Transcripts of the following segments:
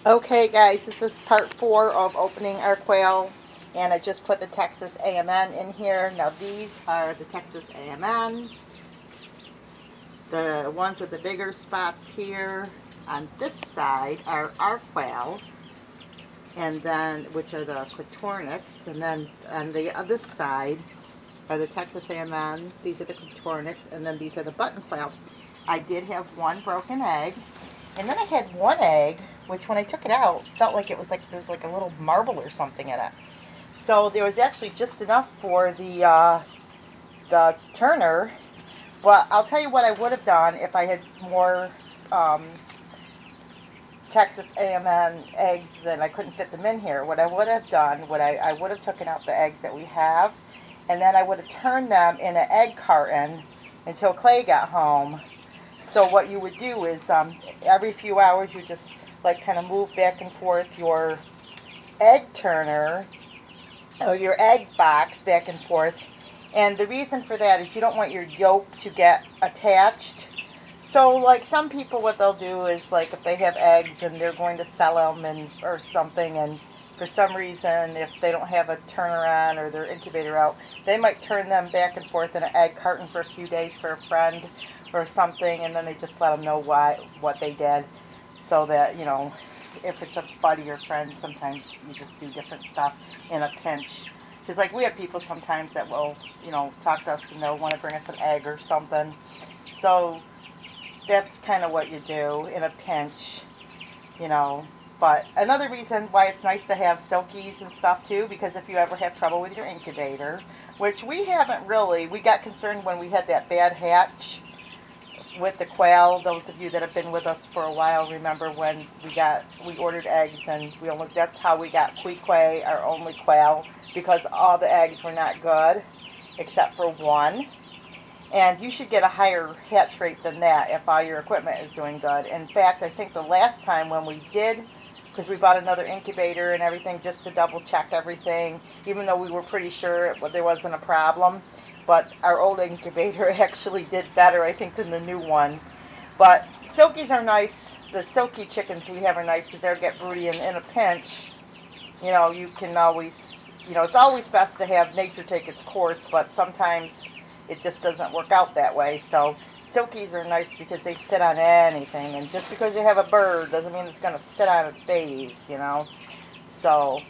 Okay guys, this is part 4 of opening our quail, and I just put the Texas AMN in here. Now these are the Texas AMN, the ones with the bigger spots here. On this side are our quail, and then which are the Quatornics, and then on the other side are the Texas AMN. These are the Quatornics, and then these are the button quail. I did have one broken egg, and then I had one egg, which when I took it out, felt like it was like there was like a little marble or something in it. So there was actually just enough for the turner. But I'll tell you what I would have done if I had more um, Texas AMN eggs and I couldn't fit them in here. What I would have done, I would have taken out the eggs that we have, and then I would have turned them in an egg carton until Clay got home. So what you would do is every few hours you just like kind of move back and forth your egg turner or your egg box back and forth. And the reason for that is you don't want your yolk to get attached. So like some people, what they'll do is like if they have eggs and they're going to sell them and or something, and for some reason if they don't have a turner on or their incubator out, they might turn them back and forth in an egg carton for a few days for a friend or something, and then they just let them know what they did, so that if it's a buddy or friend, sometimes you just do different stuff in a pinch. Because like we have people sometimes that will talk to us and they'll want to bring us an egg or something. So that's kind of what you do in a pinch, you know. But another reason why it's nice to have silkies and stuff too, because if you ever have trouble with your incubator, which we haven't really, we got concerned when we had that bad hatch with the quail. Those of you that have been with us for a while remember when we ordered eggs, and that's how we got Quail, our only quail, because all the eggs were not good except for one. And you should get a higher hatch rate than that if all your equipment is doing good. In fact, I think the last time when we did, because we bought another incubator and everything just to double check everything, even though we were pretty sure there wasn't a problem. But our old incubator actually did better, I think, than the new one. But silkies are nice. The silky chickens we have are nice because they'll get broody, and in a pinch, you can always, it's always best to have nature take its course, but sometimes it just doesn't work out that way. So silkies are nice because they sit on anything, and just because you have a bird doesn't mean it's going to sit on its babies. So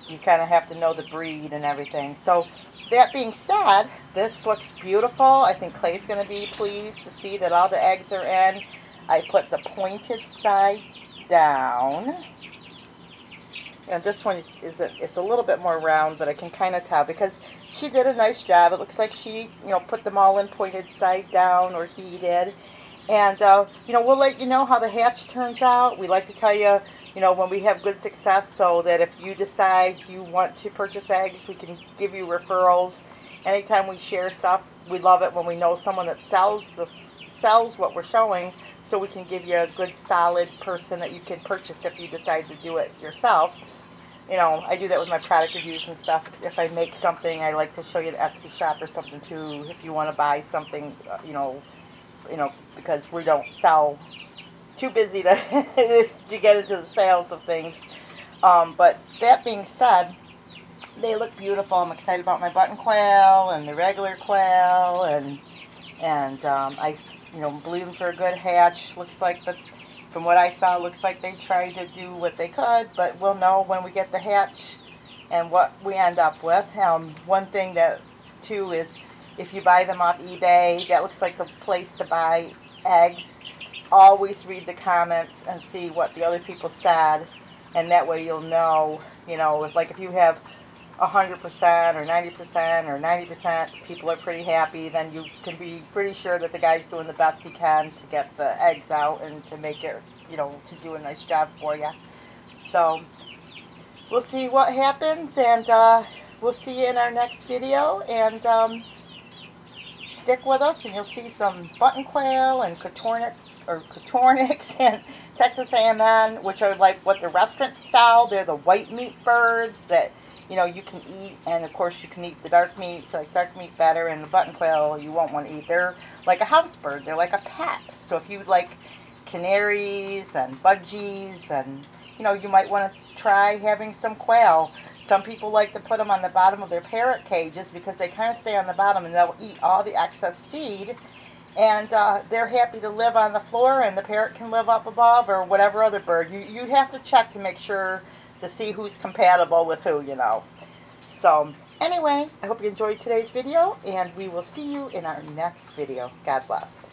you kind of have to know the breed and everything. So that being said, this looks beautiful. I think Clay's going to be pleased to see that all the eggs are in. I put the pointed side down. And this one is a little bit more round, but I can kind of tell because she did a nice job. It looks like she, put them all in pointed side down, or he did. And, we'll let you know how the hatch turns out. We like to tell you, when we have good success, so that if you decide you want to purchase eggs, we can give you referrals. Anytime we share stuff, we love it when we know someone that sells what we're showing, so we can give you a good solid person that you can purchase if you decide to do it yourself. I do that with my product reviews and stuff. If I make something, I like to show you the Etsy shop or something too, if you want to buy something, because we don't sell, too busy to to get into the sales of things. But that being said, they look beautiful. I'm excited about my button quail and the regular quail, and I believe them for a good hatch. Looks like from what I saw, looks like they tried to do what they could, but we'll know when we get the hatch and what we end up with. One thing that too is, if you buy them off eBay, that looks like the place to buy eggs. Always read the comments and see what the other people said, and that way you'll know. If you have 100% or 90% or 90% people are pretty happy, then you can be pretty sure that the guy's doing the best he can to get the eggs out and to make it, to do a nice job for you. So we'll see what happens, and we'll see you in our next video. And stick with us, and you'll see some button quail and Cotornics and Texas AMN, which are like what the restaurants sell. They're the white meat birds that you can eat, and of course you can eat the dark meat. If you like dark meat better, and the button quail you won't want to eat. They're like a house bird. They're like a pet. So if you canaries and budgies, and you know, you might want to try having some quail. Some people like to put them on the bottom of their parrot cages because they kind of stay on the bottom and they'll eat all the excess seed, and they're happy to live on the floor, and the parrot can live up above, or whatever other bird. You have to check to make sure to see who's compatible with who, you know. So anyway, I hope you enjoyed today's video, and we will see you in our next video. God bless.